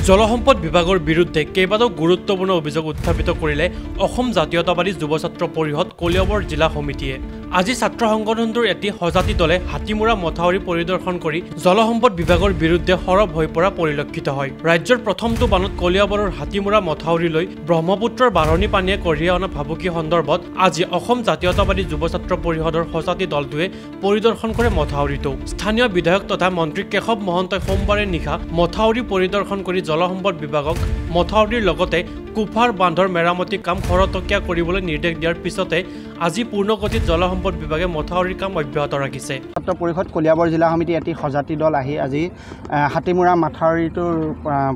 জলসম্পদ বিভাগৰ বিৰুদ্ধে কেইবাটাও গুৰুত্বপূৰ্ণ অভিযোগ উত্থাপিত কৰিলে অসম জাতীয়তাবাদী যুৱ ছাত্ৰ পৰিষদ কলিয়াবৰ জিলা সমিতিয়ে আজি ছাত্ৰ সংগঠনটোৰ এটি সজাতি দলে হাতীমুৰা মথাউৰি পৰিদৰ্শন কৰি জলসম্পদ বিভাগৰ বিৰুদ্ধে সৰব হৈ পৰা পৰিলক্ষিত হয়। ৰাজ্যৰ প্ৰথমটো বানত কলিয়াবৰৰ হাতীমুৰা মথাউৰিলৈ ব্ৰহ্মপুত্ৰৰ বাঢ়নী পানীয়ে কঢ়িয়াই অনা ভাবুকি সন্দৰ্ভত আজি অসম জাতীয়তাবাদী যুৱ ছাত্ৰ পৰিষদৰ সজাতি দলটোৱে পৰিদৰ্শন কৰে মথাউৰিটো। স্থানীয় বিধায়ক তথা মন্ত্ৰী কেশৱ মহন্তই সোমবাৰে নিশা মথাউৰি পৰিদৰ্শন কৰি জলসম্পদ বিভাগক মথাউৰিৰ লগতে কুফাৰ বান্ধৰ মেৰামতি কাম খৰতকীয়া কৰিবলৈ নিৰ্দেশ দিয়াৰ পিছতে আজি পূৰ্ণগতিত জলসম্পদ বিভাগে মথাউৰিৰ কাম অব্যাহত ৰাখিছে। ছাত্ৰ পৰিষদ কলিয়াবৰ জিলা সমিতি এটি সজাতি দল আহি আজি হাতীমুৰা মথাউৰিটোৰ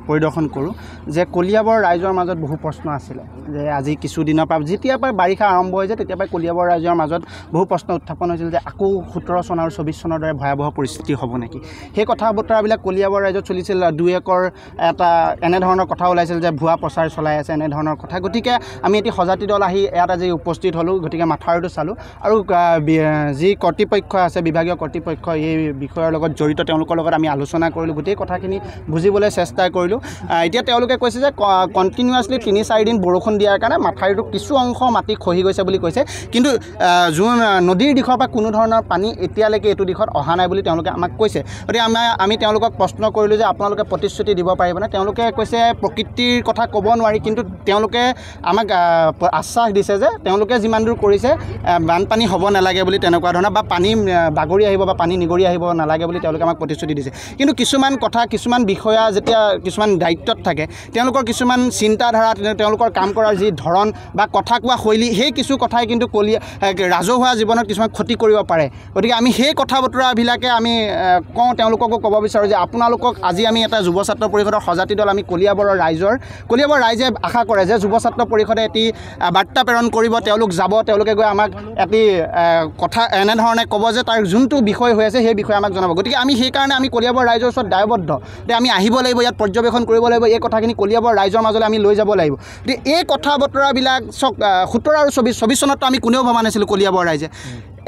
পৰিদৰ্শন কৰোঁ যে কলিয়াবৰ ৰাইজৰ মাজত বহু প্ৰশ্ন আছিলে যে আজি কিছুদিনৰ পৰা যেতিয়াৰ পৰা বাৰিষা আৰম্ভ হৈছে তেতিয়াৰ পৰা কলিয়াবৰ ৰাইজৰ মাজত বহু প্ৰশ্ন উত্থাপন হৈছিল যে আকৌ 17 চন আৰু 24 চনৰ দৰে ভয়াৱহ পৰিস্থিতি হ'ব নেকি। সেই কথা বতৰাবিলাক কলিয়াবৰ ৰাইজত চলিছিল। 2 একৰ এটা এনেধৰণৰ কথা ওলাইছিল যে ভুৱা প্ৰচাৰ চলাই আছে এনেধৰণৰ কথা। গতিকে আমি এটি সজাতি দল আহি ইয়াত আজি উপস্থিত হ'লোঁ। গতিকে মথাউৰিটো চালোঁ আৰু যি কৰ্তৃপক্ষ আছে বিভাগীয় কৰ্তৃপক্ষ এই বিষয়ৰ লগত জড়িত তেওঁলোকৰ লগত আমি আলোচনা কৰিলোঁ। গোটেই কথাখিনি বুজিবলৈ চেষ্টা কৰিলোঁ। এতিয়া তেওঁলোকে কৈছে যে কণ্টিনিউৱাছলি 3-4 দিন বৰষুণ দিয়াৰ কাৰণে মথাউৰিটো কিছু অংশ মাটি খহি গৈছে বুলি কৈছে, কিন্তু যোন নদীৰ দিশৰ পৰা কোনো ধৰণৰ পানী এতিয়ালৈকে এইটো দিশত অহা নাই বুলি তেওঁলোকে আমাক কৈছে। গতিকে আমি তেওঁলোকক প্ৰশ্ন কৰিলোঁ যে আপোনালোকে প্ৰতিশ্ৰুতি দিব পাৰিবনে। তেওঁলোকে কৈছে প্ৰকৃতিৰ কথা ক'ব নোৱাৰি, কিন্তু তেওঁলোকে আমাক আশ্বাস দিছে যে তেওঁলোকে যিমান দূৰ কৰিছে বানপানী হ'ব নালাগে বুলি তেনেকুৱা ধৰণৰ বা পানী বাগৰি আহিব বা পানী নিগৰি আহিব নালাগে বুলি তেওঁলোকে আমাক প্ৰতিশ্ৰুতি দিছে। কিন্তু কিছুমান কথা কিছুমান বিষয়া যেতিয়া কিছুমান দায়িত্বত থাকে তেওঁলোকৰ কিছুমান চিন্তাধাৰা তেওঁলোকৰ কাম কৰাৰ যি ধৰণ বা কথা কোৱা শৈলী সেই কিছু কথাই কিন্তু ৰাজহুৱা জীৱনত কিছুমান ক্ষতি কৰিব পাৰে। গতিকে আমি সেই কথা বতৰাবিলাকে আমি কওঁ, তেওঁলোককো ক'ব বিচাৰোঁ যে আপোনালোকক আজি আমি এটা যুৱ ছাত্ৰ পৰিষদৰ সজাতি দল আমি কলিয়াবৰ ৰাইজে আশা কৰে যে যুৱ ছাত্ৰ পৰিষদে এটি বাৰ্তা প্ৰেৰণ কৰিব, তেওঁলোক যাব, তেওঁলোকে গৈ আমাক এটি কথা এনেধৰণে ক'ব যে তাৰ যোনটো বিষয় হৈ আছে সেই বিষয়ে আমাক জনাব। গতিকে আমি সেইকাৰণে আমি কলিয়াবৰ ৰাইজৰ ওচৰত দায়বদ্ধ যে আমি আহিব লাগিব, ইয়াত পৰ্যবেক্ষণ কৰিব লাগিব, এই কথাখিনি কলিয়াবৰ ৰাইজৰ মাজলৈ আমি লৈ যাব লাগিব। গতিকে এই কথা বতৰাবিলাক 17 আৰু 24 চনততো আমি কোনেও ভবা নাছিলোঁ কলিয়াবৰ ৰাইজে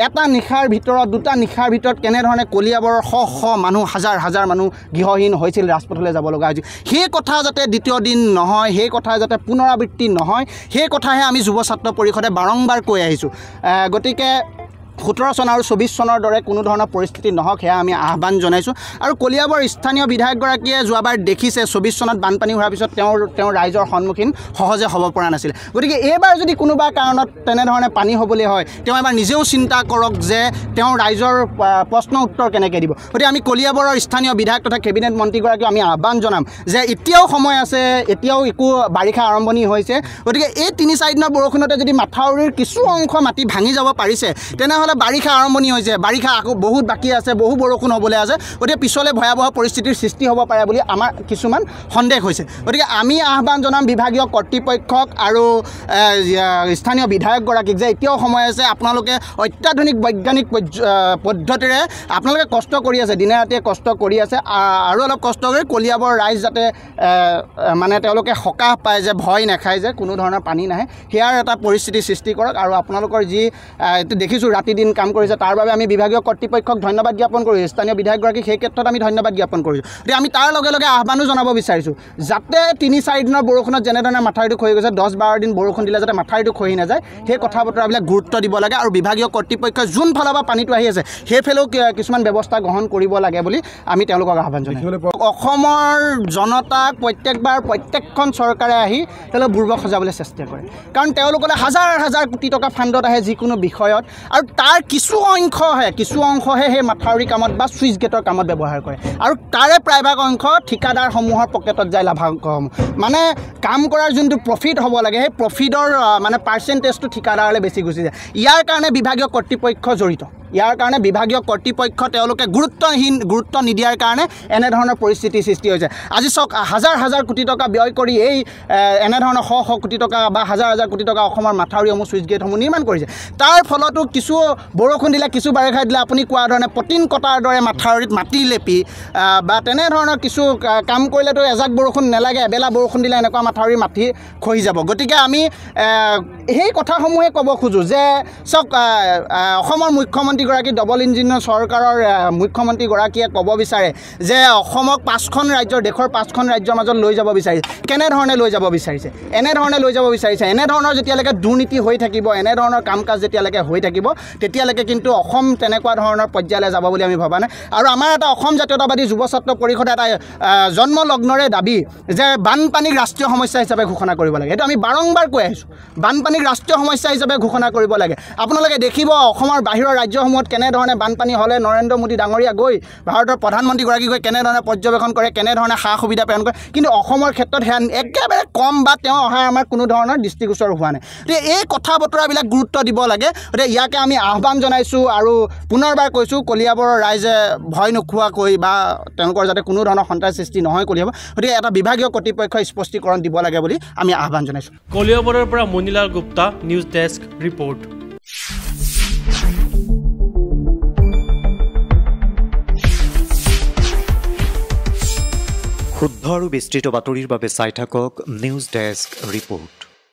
এটা নিশাৰ ভিতৰত 2টা নিশাৰ ভিতৰত কেনেধৰণে কলিয়াবৰৰ শ মানুহ হাজাৰ মানুহ গৃহহীন হৈছিল, ৰাজপথলৈ যাব লগা হৈছিল। সেই কথা যাতে দ্বিতীয় দিন নহয়, সেই কথা যাতে পুনৰাবৃত্তি নহয়, সেই কথাহে আমি যুৱ ছাত্ৰ পৰিষদে বাৰম্বাৰ কৈ আহিছোঁ। গতিকে 17 চন আৰু 24 চনৰ দৰে কোনো ধৰণৰ পৰিস্থিতি নহওক সেয়া আমি আহ্বান জনাইছোঁ। আৰু কলিয়াবৰ স্থানীয় বিধায়কগৰাকীয়ে যোৱাবাৰ দেখিছে 24 চনত বানপানী হোৱাৰ পিছত তেওঁ ৰাইজৰ সন্মুখীন সহজে হ'ব পৰা নাছিল। গতিকে এইবাৰ যদি কোনোবা কাৰণত তেনেধৰণে পানী হ'বলৈ হয় তেওঁ এবাৰ নিজেও চিন্তা কৰক যে তেওঁ ৰাইজৰ প্ৰশ্ন উত্তৰ কেনেকৈ দিব। গতিকে আমি কলিয়াবৰৰ স্থানীয় বিধায়ক তথা কেবিনেট মন্ত্ৰীগৰাকীক আমি আহ্বান জনাম যে এতিয়াও সময় আছে, এতিয়াও একো বাৰিষা আৰম্ভণি হৈছে। গতিকে এই 3-4 দিনৰ বৰষুণতে যদি মাথাউৰিৰ কিছু অংশ মাটি ভাঙি যাব পাৰিছে তেনেহ'লে বাৰিষা আৰম্ভণি হৈছে, বাৰিষা আকৌ বহুত বাকী আছে, বহু বৰষুণ হ'বলৈ আছে। গতিকে পিছলৈ ভয়াৱহ পৰিস্থিতিৰ সৃষ্টি হ'ব পাৰে বুলি আমাৰ কিছুমান সন্দেহ হৈছে। গতিকে আমি আহ্বান জনাম বিভাগীয় কৰ্তৃপক্ষক আৰু স্থানীয় বিধায়কগৰাকীক যে এতিয়াও সময় আছে, আপোনালোকে অত্যাধুনিক বৈজ্ঞানিক পদ্ধতিৰে আপোনালোকে কষ্ট কৰি আছে, দিনে ৰাতিয়ে কষ্ট কৰি আছে, আৰু অলপ কষ্ট কৰি কলিয়াবৰ ৰাইজ যাতে মানে তেওঁলোকে সকাহ পায় যে ভয় নাখায় যে কোনো ধৰণৰ পানী নাহে, সেয়াৰ এটা পৰিস্থিতি সৃষ্টি কৰক। আৰু আপোনালোকৰ যি দেখিছোঁ ৰাতি দিন কাম কৰিছে তাৰ বাবে আমি বিভাগীয় কৰ্তৃপক্ষক ধন্যবাদ জ্ঞাপন কৰিছোঁ, স্থানীয় বিধায়কগৰাকীক সেই ক্ষেত্ৰত আমি ধন্যবাদ জ্ঞাপন কৰিছোঁ। গতিকে আমি তাৰ লগে লগে আহ্বানো জনাব বিচাৰিছোঁ যাতে 3-4 দিনৰ বৰষুণত যেনেধৰণে মাথাউৰিটো খহি গৈছে 10-12 দিন বৰষুণ দিলে যাতে মাথাউৰিটো খহি নাযায় সেই কথা বতৰাবিলাক গুৰুত্ব দিব লাগে। আৰু বিভাগীয় কৰ্তৃপক্ষই যোন ফালৰ পৰা পানীটো আহি আছে সেইফালেও কিছুমান ব্যৱস্থা গ্ৰহণ কৰিব লাগে বুলি আমি তেওঁলোকক আহ্বান জনাইছোঁ। অসমৰ জনতাক প্ৰত্যেকখন চৰকাৰে আহি তেওঁলোকে বুৰ্বক সজাবলৈ চেষ্টা কৰে, কাৰণ তেওঁলোকলৈ হাজাৰ কোটি টকা ফাণ্ডত আহে যিকোনো বিষয়ত, আৰু তাৰ কিছু অংশহে সেই মাথাউৰি কামত বা চুইচ গেটৰ কামত ব্যৱহাৰ কৰে, আৰু তাৰে প্ৰায়ভাগ অংশ ঠিকাদাৰসমূহৰ পকেটত যায়, লাভাংশসমূহ মানে কাম কৰাৰ যোনটো প্ৰফিট হ'ব লাগে সেই প্ৰফিটৰ মানে পাৰ্চেণ্টেজটো ঠিকাদাৰলৈ বেছি গুচি যায়। ইয়াৰ কাৰণে বিভাগীয় কৰ্তৃপক্ষ জড়িত, ইয়াৰ কাৰণে বিভাগীয় কৰ্তৃপক্ষ তেওঁলোকে গুৰুত্ব নিদিয়াৰ কাৰণে এনেধৰণৰ পৰিস্থিতিৰ সৃষ্টি হৈছে। আজি চাওক হাজাৰ কোটি টকা ব্যয় কৰি এই এনেধৰণৰ শ কোটি টকা বা হাজাৰ কোটি টকা অসমৰ মাথাউৰিসমূহ চুইচ গেটসমূহ নিৰ্মাণ কৰিছে। তাৰ ফলতো কিছু বৰষুণ দিলে কিছু বাৰিষা দিলে আপুনি কোৱা ধৰণে পটিন কটাৰ দৰে মাথাউৰিত মাটি লেপি বা তেনেধৰণৰ কিছু কাম কৰিলেতো এজাক বৰষুণ নালাগে, এবেলা বৰষুণ দিলে এনেকুৱা মাথাউৰি মাটি খহি যাব। গতিকে আমি সেই কথাসমূহে ক'ব খোজোঁ যে চাওক, অসমৰ মুখ্যমন্ত্ৰীগৰাকী ডবল ইঞ্জিনৰ চৰকাৰৰ মুখ্যমন্ত্ৰীগৰাকীয়ে ক'ব বিচাৰে যে অসমক 5খন ৰাজ্যৰ, দেশৰ 5খন ৰাজ্যৰ মাজত লৈ যাব বিচাৰিছে। কেনেধৰণে লৈ যাব বিচাৰিছে? এনেধৰণে লৈ যাব বিচাৰিছে। এনেধৰণৰ যেতিয়ালৈকে দুৰ্নীতি হৈ থাকিব, এনেধৰণৰ কাম কাজ যেতিয়ালৈকে হৈ থাকিব, তেতিয়ালৈকে কিন্তু অসম তেনেকুৱা ধৰণৰ পৰ্যায়লৈ যাব বুলি আমি ভবা নাই। আৰু আমাৰ এটা অসম জাতীয়তাবাদী যুৱ ছাত্ৰ পৰিষদে এটা জন্মলগ্নৰে দাবী যে বানপানীক ৰাষ্ট্ৰীয় সমস্যা হিচাপে ঘোষণা কৰিব লাগে। এইটো আমি বাৰম্বাৰ কৈ আহিছোঁ, বানপানীক ৰাষ্ট্ৰীয় সমস্যা হিচাপে ঘোষণা কৰিব লাগে। আপোনালোকে দেখিব অসমৰ বাহিৰৰ ৰাজ্যসমূহত কেনেধৰণে বানপানী হ'লে নৰেন্দ্ৰ মোদী ডাঙৰীয়া গৈ, ভাৰতৰ প্ৰধানমন্ত্ৰীগৰাকী গৈ কেনেধৰণে পৰ্যবেক্ষণ কৰে, কেনেধৰণে সা সুবিধা প্ৰেৰণ কৰে, কিন্তু অসমৰ ক্ষেত্ৰত সেয়া একেবাৰে কম বা তেওঁ অহা আমাৰ কোনো ধৰণৰ দৃষ্টিগোচৰ হোৱা নাই। গতিকে এই কথা বতৰাবিলাক গুৰুত্ব দিব লাগে। গতিকে ইয়াকে আমি আহ্বান জনাইছোঁ আৰু পুনৰবাৰ কৈছোঁ, কলিয়াবৰৰ ৰাইজে ভয় নোখোৱাকৈ বা তেওঁলোকৰ যাতে কোনো ধৰণৰ সন্ত্ৰাস সৃষ্টি নহয় কলিয়াবৰ, গতিকে এটা বিভাগীয় কৰ্তৃপক্ষই স্পষ্টীকৰণ দিব লাগে বুলি আমি আহ্বান জনাইছোঁ। কলিয়াবৰৰ পৰা Manilal Gupta, news desk report. শুদ্ধ আৰু বিস্তৃত বাতৰিৰ বাবে চাই থাকক নিউজ ডেস্ক ৰিপৰ্ট।